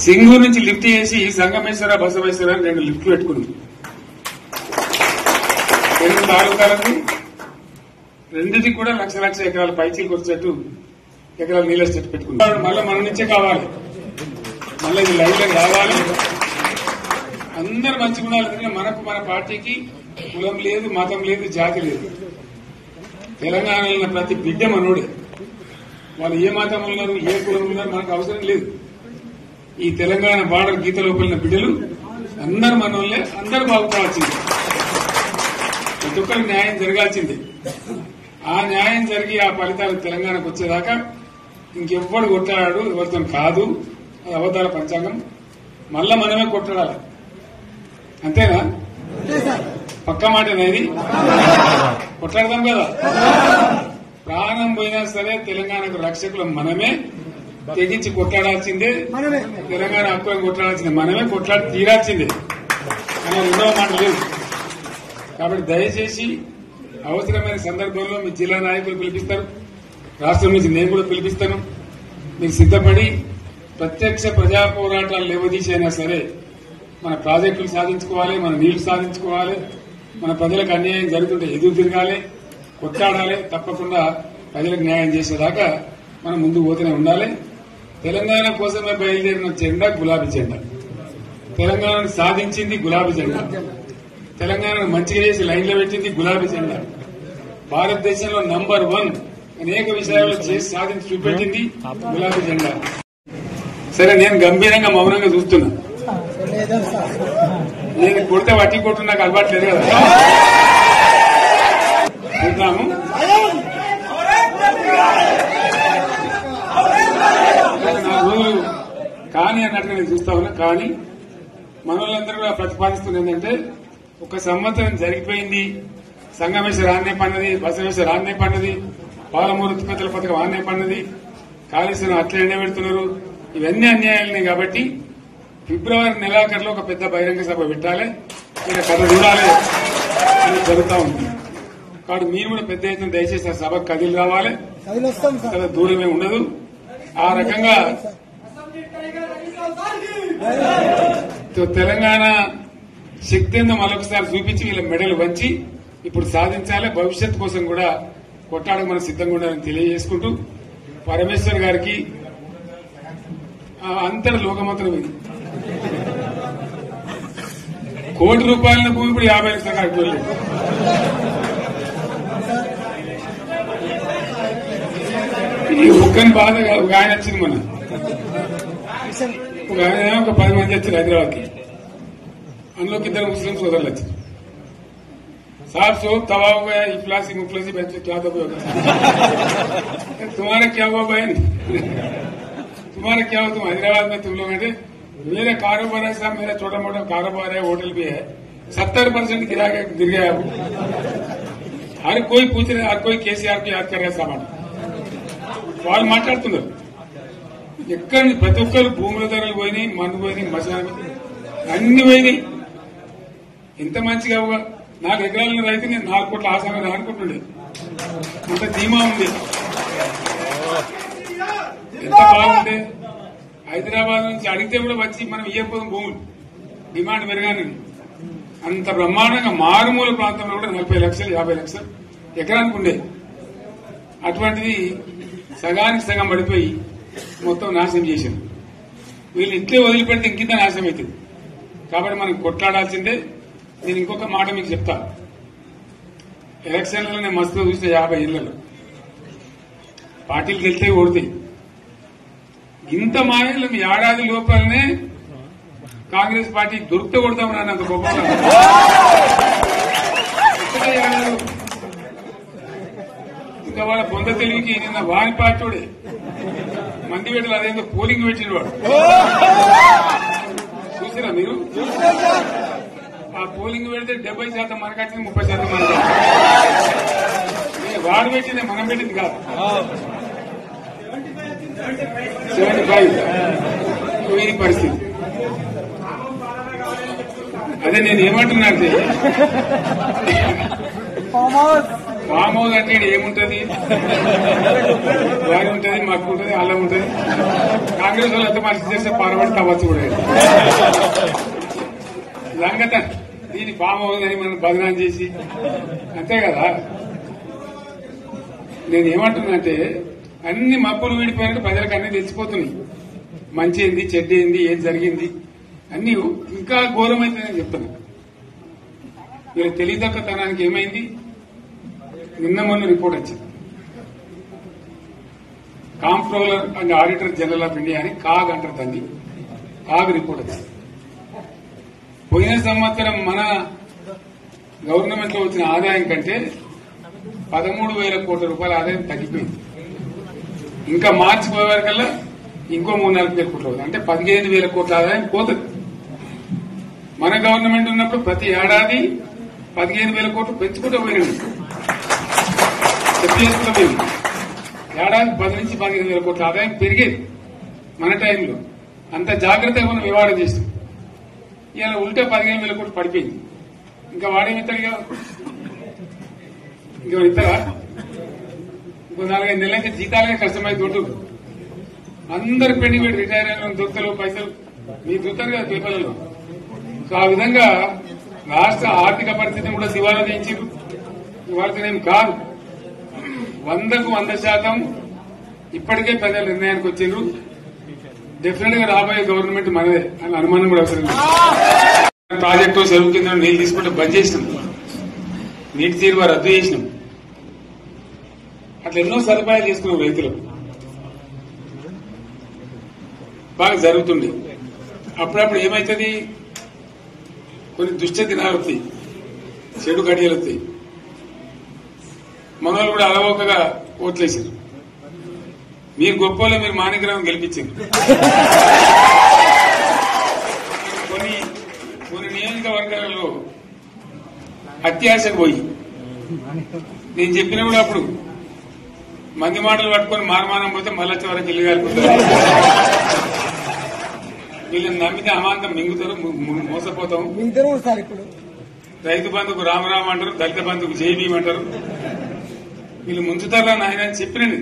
సింగూరు నుంచి లిఫ్ట్ చేసి సంగమేశ్వర బసవేశ్వర అని 2 లిఫ్ట్లు పెట్టుకున్నాం. 2 తాలూకాలకు రెండింటికి కూడా లక్ష ఎకరాల పైచీలకు వచ్చేట్టు ఎకరాల నీళ్ళ చెట్టు పెట్టుకున్నాం. మళ్ళీ మన నుంచే కావాలి, మళ్ళీ ఇది లైన్లో రావాలి, అందరు మంచిగా ఉండాలి. మనకు మన పార్టీకి కులం లేదు, మతం లేదు, జాతి లేదు. తెలంగాణలో ప్రతి బిడ్డ మనోడే. వాళ్ళు ఏ మతం ఉన్నారు, ఏ కులం ఉన్నారు మనకు అవసరం లేదు. ఈ తెలంగాణ బార్డర్ గీత లోపలిన బిడ్డలు అందరు మనోళ్లే, అందరూ బాగుపడాల్సిందే. ప్రతి ఒక్కరికి న్యాయం జరగాల్సిందే. ఆ న్యాయం జరిగి ఆ ఫలితాలు తెలంగాణకు వచ్చేదాకా ఇంకెవ్వడు కొట్లాడాడు, ఎవరితో కాదు. అది అవతార పంచాంగం. మళ్ళా మనమే కొట్లాడాలి, అంతేనా? పక్క మాట అనేది కొట్లాడదాం కదా. ప్రాణం పోయినా సరే తెలంగాణకు రక్షకులు మనమే, తెగించి కొట్లాడాల్సిందే. తెలంగాణ హక్కులను కొట్లాడాల్సిందే, మనమే కొట్లాడి తీరాల్సిందే అని రెండవ మాట లేదు. కాబట్టి దయచేసి అవసరమైన సందర్భంలో మీ జిల్లా నాయకులు పిలిపిస్తారు, రాష్ట్రం నుంచి నేను కూడా పిలిపిస్తాను. మీరు సిద్దపడి ప్రత్యక్ష ప్రజా పోరాటాలు లేవదీసైనా సరే మన ప్రాజెక్టులు సాధించుకోవాలి, మన నీళ్లు సాధించుకోవాలి, మన ప్రజలకు అన్యాయం జరుగుతుంటే ఎదురు తిరగాలి, కొట్లాడాలి. తప్పకుండా ప్రజలకు న్యాయం చేసేదాకా మనం ముందు పోతూనే ఉండాలి. తెలంగాణ కోసమే బయలుదేరిన జెండా గులాబీ జెండా. తెలంగాణను సాధించింది గులాబీ జెండా. తెలంగాణను మంచిగా చేసి లైన్లో పెట్టింది గులాబీ జెండా. భారతదేశంలో నంబర్ 1 అనేక విషయాల్లో చేసి సాధించి చూపెట్టింది గులాబీ జెండా. సరే, నేను గంభీరంగా మౌనంగా చూస్తున్నా. నేను కొడితే వట్టి కొట్టు నాకు అలవాట్లేదు కదా. చూద్దాము. రోజులు కానీ అన్నట్టుగా నేను చూస్తా ఉన్నా. కానీ మనోళ్ళందరూ కూడా ప్రతిపాదిస్తుంది ఏంటంటే, 1 సంవత్సరం జరిగిపోయింది, సంగమేశ్వర ఆన్నే పన్నది, బసవేశ్వర ఆన్నే పన్నది, పాలమూరు ఉత్పత్తుల పథకం ఆన్నే పన్నది, కాళేశ్వరం అట్లా ఎండబెడుతున్నారు. ఇవన్నీ అన్యాయాలనే. కాబట్టి ఫిబ్రవరి నెలాఖరులో ఒక పెద్ద బహిరంగ సభ పెట్టాలి, ఇక్కడ కథ చూడాలి అని జరుగుతూ ఉంది. కాబట్టి మీరు కూడా పెద్ద ఎత్తున దయచేసి ఆ సభకు కదిలి రావాలి. కదా దూరమే ఉండదు. ఆ రకంగా తెలంగాణ శక్తి ఏందో మరొకసారి చూపించి వీళ్ళ మెడలు వంచి ఇప్పుడు సాధించాలి. భవిష్యత్ కోసం కూడా కొట్టాడకు మనం సిద్ధంగా ఉండాలని తెలియజేసుకుంటూ, పరమేశ్వర్ గారికి అంతటి లోకమంత్రం ఇది. ₹1,00,00,000 భూమి ఇప్పుడు 50 లక్షల కట్టుకోలేదు. ఈ ఒక్కని బాధ ఒక ఆయన వచ్చింది, మన ఒక ఆయన ఒక 10 మంది వచ్చారు హైదరాబాద్కి. అందులోకి 2 ముస్లిం సోదరులు వచ్చారు. साहब शोक तबाह हो गया, इफलासी मुफलसी बच्चे क्या दबे हो गए. तुम्हारा क्या हुआ बहन, तुम्हारा क्या हुआ? तुम हैदराबाद में तुम लोग हैं. मेरा कारोबार है साहब, मेरा छोटा मोटा कारोबार है, होटल भी है. 70% गिर गया. हर कोई पूछ रहे, हर कोई केसीआर को याद कर रहे सामान. వాళ్ళు మాట్లాడుతున్నారు. ఎక్కడ ప్రతి ఒక్కరు భూముల ధరలు పోయినాయి, మందు పోయినాయి, మసాలా అన్ని పోయినాయి. ఎంత మంచిగా 4 ఎకరాల రైతు నేను 4 కోట్ల ఆసామని అనుకుంటుండే. అంత ధీమా ఉంది, ఎంత బాగుంది. హైదరాబాద్ నుంచి అడిగితే కూడా వచ్చి మనం ఇవ్వకపోతాం భూములు, డిమాండ్ పెరగాలని. అంత బ్రహ్మాండంగా మారుమూల ప్రాంతంలో కూడా 40 లక్షలు 50 లక్షలు ఎకరానికి ఉండే. అటువంటిది సగానికి సగం పడిపోయి మొత్తం నాశనం చేశారు. వీళ్ళు ఇంట్లో వదిలిపెడితే ఇంకింత నాశనం అవుతుంది. కాబట్టి మనం కొట్లాడాల్సిందే. నేను ఇంకొక మాట మీకు చెప్తా. ఎలక్షన్లలో నేను మస్తుగా చూసిన 50 ఏళ్లలో పార్టీలు గెలితే ఓడితాయి. ఇంత మాయలు ఏడాది లోపలనే కాంగ్రెస్ పార్టీ దొరికితే కొడతామని అన్నంత గొప్ప ఇంకా వాళ్ళ బొంద తెలివికి నిన్న వారి పార్టీ మంది పెట్టలు అదేందో పోలింగ్ పెట్టిన వాడు చూసారా మీరు? ఆ పోలింగ్ పెడితే 70% మనకు వచ్చింది, 30% మనకు. వాడు పెట్టింది, మనం పెట్టింది కాదు. 75 ఇది పరిస్థితి. అదే నేను ఏమంటున్నా అంటే ఫామ్ హౌస్ అంటే ఏముంటది, వారి ఉంటది, మాకు ఉంటది, అల్లం ఉంటది. కాంగ్రెస్ వాళ్ళు ఎంత మంచి చేస్తే పాల్పడి కావచ్చు కూడా సంగత దీన్ని ఫామ్ హౌస్ అని మనం బదనాం చేసి అంతే కదా. నేను ఏమంటున్నానంటే అన్ని మప్పులు వీడిపోయినట్టు ప్రజలకు అన్ని తెలిసిపోతున్నాయి. మంచి ఏంది, చెడ్డ ఏంది, ఏం జరిగింది అన్ని ఇంకా ఘోరమైంది నేను చెప్తున్నా. వీళ్ళ తెలియదక్కతనానికి ఏమైంది, నిన్న మొన్న రిపోర్ట్ వచ్చింది. Comptroller and auditor general of India అని కాగ్ అంటారు దాన్ని. కాగ్ రిపోర్ట్ వచ్చింది. పోయిన సంవత్సరం మన గవర్నమెంట్ లో వచ్చిన ఆదాయం కంటే 13,000 కోట్ల రూపాయల ఆదాయం తగ్గిపోయింది. ఇంకా మార్చి పోయే వరకల్లా ఇంకో 3,000 కోట్లు అవుతుంది. అంటే 15,000 కోట్ల ఆదాయం పోతుంది. మన గవర్నమెంట్ ఉన్నప్పుడు ప్రతి ఏడాది 15,000 కోట్లు పెంచుకుంటూ పోయినాడు. చేసుకుంటూ పోయింది. ఏడాది 10 నుంచి 15,000 కోట్ల ఆదాయం పెరిగేది మన టైంలో. అంత జాగ్రత్తగా మనం వ్యవహారం చేస్తాం. ఇలా ఉల్టా 15,000 కోట్లు పడిపోయింది. ఇంకా వాడేమిస్తాడు కదా, ఇంకెవరు ఇస్తారా? ఇంకో 4-5 నెలలైతే జీతాలకే కష్టమైంది. అందరు పెండింగ్ పెట్టి రిటైర్ అయిన దొత్తలు పైసలు మీరు చూస్తారు కదా పేపర్లలో. సో ఆ విధంగా రాష్ట్ర ఆర్థిక పరిస్థితిని కూడా దివాలా చేయించారు. ఇవాళనేం కాదు, 100కు 100% ఇప్పటికే ప్రజల నిర్ణయానికి వచ్చిండ్రు. డెఫినెట్ గా రాబోయే గవర్నమెంట్ మనదే అని అనుమానం కూడా అవసరం లేదు. ప్రాజెక్టు చెరువు కింద నీళ్లు తీసుకుంటే బంద్ చేసినాం, నీటి తీరువ రద్దు చేసినాం. అట్లా ఎన్నో సదుపాయాలు చేసుకున్నాం. రైతులకు బాగా జరుగుతుంది. అప్పుడప్పుడు ఏమవుతుంది, కొన్ని దుష్ట దినాలు వస్తాయి, చెడు గడియలు వస్తాయి. మనోళ్ళు కూడా అలవోకగా ఓట్లేసారు. మీరు గొప్పలో మీరు మాణిగ్రామం గెలిపించారు. కొన్ని నియోజకవర్గాలలో అత్యాశకు పోయి నేను చెప్పిన కూడా అప్పుడు మంది మాటలు పట్టుకొని మారమానం పోతే మళ్ళీ వరకు ఇల్లు కాలుకుంటారు. వీళ్ళని నమ్మితే అమాంతం మింగుతారు, మోసపోతాం. రైతు బంధుకు రామరామ అంటారు, దళిత బంధుకు జై భీమ్ అంటారు. వీళ్ళు ముంచుతారా నాయన అని చెప్పినండి.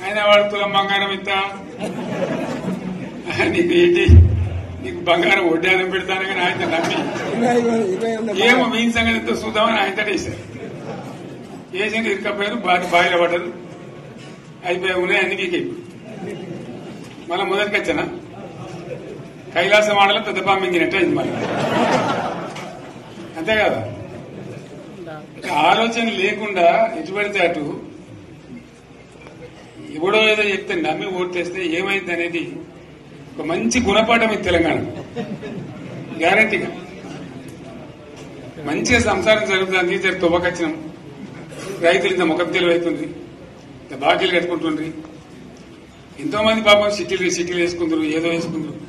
ఆయన వాడు తులం బంగారం ఇస్తా, నీకు ఏంటి, నీకు బంగారం వడ్డానం పెడతాను కానీ ఆయన నమ్మి ఏమో మీ సంగతి ఎంతో చూద్దామని ఆయన వేశారు. వేసింది ఇరుకపోయారు, బాయిలో పడ్డారు, అయిపోయి ఉన్నాయి అన్ని వీకే. మళ్ళా మొదటికి వచ్చానా కైలాసం ఆడలో పెద్ద పామింగినట్టు అయింది మళ్ళీ. అంతే కదా, ఆలోచన లేకుండా ఎటు పడితే అటు ఎవడో ఏదో చెప్తే నమ్మి ఓట్లేస్తే ఏమైంది అనేది ఒక మంచి గుణపాఠం ఇది తెలంగాణ. గ్యారంటీగా మంచిగా సంసారం జరుగుతుంది. జరి తువ్వకచ్చినాం, రైతులు ఇంత ముఖం తెలివైతుంది, ఇంత బాకీలు కట్టుకుంటుండ్రి. ఎంతో మంది పాపం సిటీలు వేసుకుంటారు, ఏదో వేసుకుంటారు.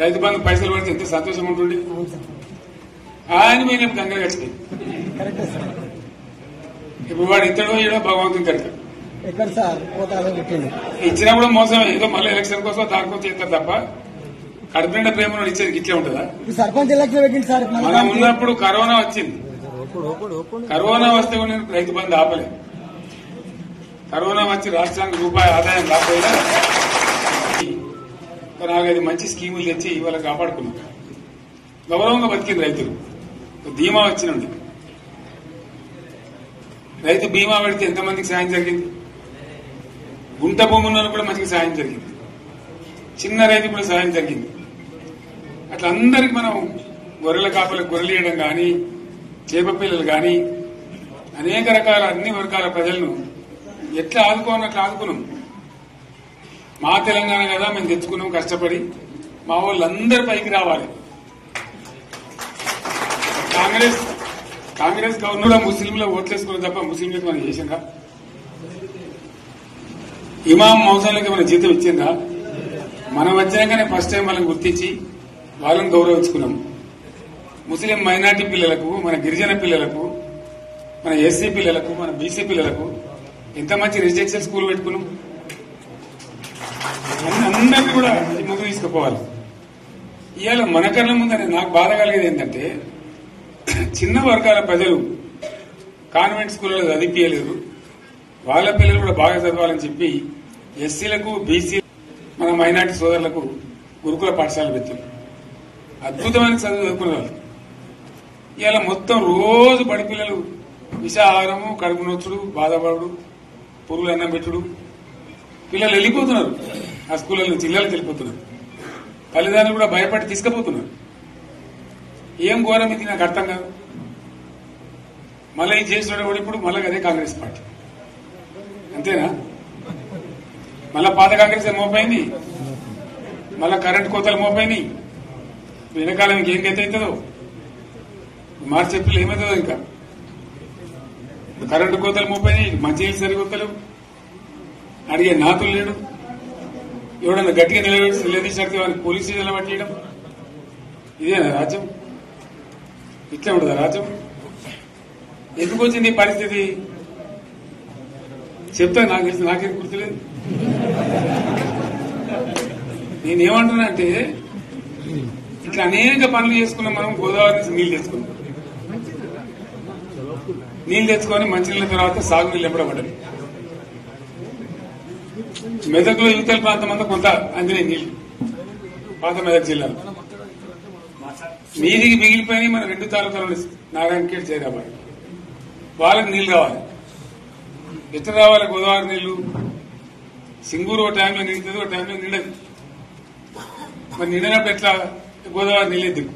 రైతు బంధు పైసలు పడితే ఎంత సంతోషం ఉంటుంది. ఆయన మీద గంగలు గడిచిపోయి ఇప్పుడు వాడు ఇతడో ఏడో భగవంతుని కరెక్ట్ ఇచ్చినా కూడా మోసం. ఏదో మళ్ళీ ఎలక్షన్ కోసం దానికోసం చేస్తారు తప్ప కడుపు నిండా ప్రేమను ఇచ్చేది ఇట్లే ఉంటుందా? మనం ఉన్నప్పుడు కరోనా వచ్చింది. కరోనా వస్తే కూడా నేను రైతు బంధు ఆపలేదు. కరోనా వచ్చి రాష్ట్రానికి రూపాయి ఆదాయం రాకపోయినా 4-5 మంచి స్కీములు తెచ్చి ఇవాళ కాపాడుకున్నాం. గౌరవంగా బతికింది రైతులు. బీమా వచ్చినండి. రైతు బీమా పెడితే ఎంతమందికి సాయం జరిగింది? గుంట భూమి ఉన్న కూడా మంచిగా సాయం జరిగింది. చిన్న రైతు కూడా సాయం జరిగింది. అట్లా అందరికి మనం గొర్రెల కాపలకు గొర్రెలు ఇవ్వడం కానీ, చేప పిల్లలు కానీ అనేక రకాల అన్ని వర్గాల ప్రజలను ఎట్లా ఆదుకోవాలని ఆదుకున్నాం. మా తెలంగాణ కదా మేము తెచ్చుకున్నాం కష్టపడి. మా వాళ్ళందరి పైకి రావాలి. కాంగ్రెస్ గవర్నర్ ముస్లింలో ఓట్లేసుకున్న తప్ప ముస్లింలకు మనం చేసిందా? ఇమాం మౌసాలకి మన జీతం ఇచ్చిందా? మనం వచ్చినాకనే ఫస్ట్ టైం వాళ్ళని గుర్తించి వాళ్ళని గౌరవించుకున్నాం. ముస్లిం మైనార్టీ పిల్లలకు, మన గిరిజన పిల్లలకు, మన ఎస్సీ పిల్లలకు, మన బీసీ పిల్లలకు ఎంత మంచి రెసిడెన్షియల్ స్కూల్ పెట్టుకున్నాం. అందరినీ కూడా ముందు తీసుకుపోవాలి. ఇవాళ మన కళ్ళ ముందని నాకు బాధ కలిగేది ఏంటంటే చిన్న వర్గాల ప్రజలు కాన్వెంట్ స్కూల్లో చదివించలేరు. వాళ్ళ పిల్లలు కూడా బాగా చదవాలని చెప్పి ఎస్సీలకు, బీసీ, మన మైనార్టీ సోదరులకు గురుకుల పాఠశాలలు పెట్టారు. అద్భుతమైన చదువు చదువుకునే వాళ్ళు. ఇలా మొత్తం రోజు బడి పిల్లలు విషాహారము, కడుపు నొచ్చుడు, బాధపడు, పురుగులు అన్నం పెట్టుడు, పిల్లలు వెళ్ళిపోతున్నారు. ఆ స్కూళ్ళ నుంచి ఇళ్లకి వెళ్ళిపోతున్నారు. తల్లిదండ్రులు కూడా భయపడి తీసుకుపోతున్నారు. ఏం ఘోరం ఇది నాకు అర్థం కాదు. మళ్ళీ ఇది చేసిన కూడా ఇప్పుడు మళ్ళీ అదే కాంగ్రెస్ పార్టీ అంతేనా? మళ్ళా పాత కాంగ్రెస్ మోపైంది, మళ్ళా కరెంట్ కోతలు మోపైనాయి. వెనకాలం ఇంకేం గతి అవుతుందో మార్చి ఏప్రిల్ ఏమవుతుందో ఇంకా. కరెంటు కోతలు మోపైనాయి, మంచినీళ్ళు సరికొత్తలు, అడిగే నాతులు లేడు. ఎవడన్నా గట్టిగా నిలదీసినట్టు వారికి పోలీసు నిలబట్టేయడం. ఇదేనా రాజ్యం? ఇట్లా ఉండదా రాజ్యం? ఎందుకు వచ్చింది ఈ పరిస్థితి చెప్తా. నాకు తెలిసి నాకేం గుర్తులేదు. నేనేమంటున్నా అంటే ఇట్లా అనేక పనులు చేసుకున్నాం మనం. గోదావరి నుంచి నీళ్లు తెచ్చుకున్నాం. నీళ్లు తెచ్చుకొని మంచినీళ్ళ తర్వాత సాగునీళ్ళు ఎంపడబడ్డాయి. మెదక్లో యువతల ప్రాంతం అంతా కొంత అందినే నీళ్లు, పాత మెదక్ జిల్లాలో. మీదికి మిగిలిపోయినాయి మన 2 తాలూకాలు, నారాయణఖేడ్, జైరాబాద్. వాళ్ళకి నీళ్లు కావాలి. ఎట్లా రావాలి గోదావరి నీళ్లు? సింగూరు ఒక టైంలో నిండుతుంది, ఒక టైంలో నిండదు. మరి నిండినప్పుడు ఎట్లా గోదావరి నీళ్ళు దిక్కు?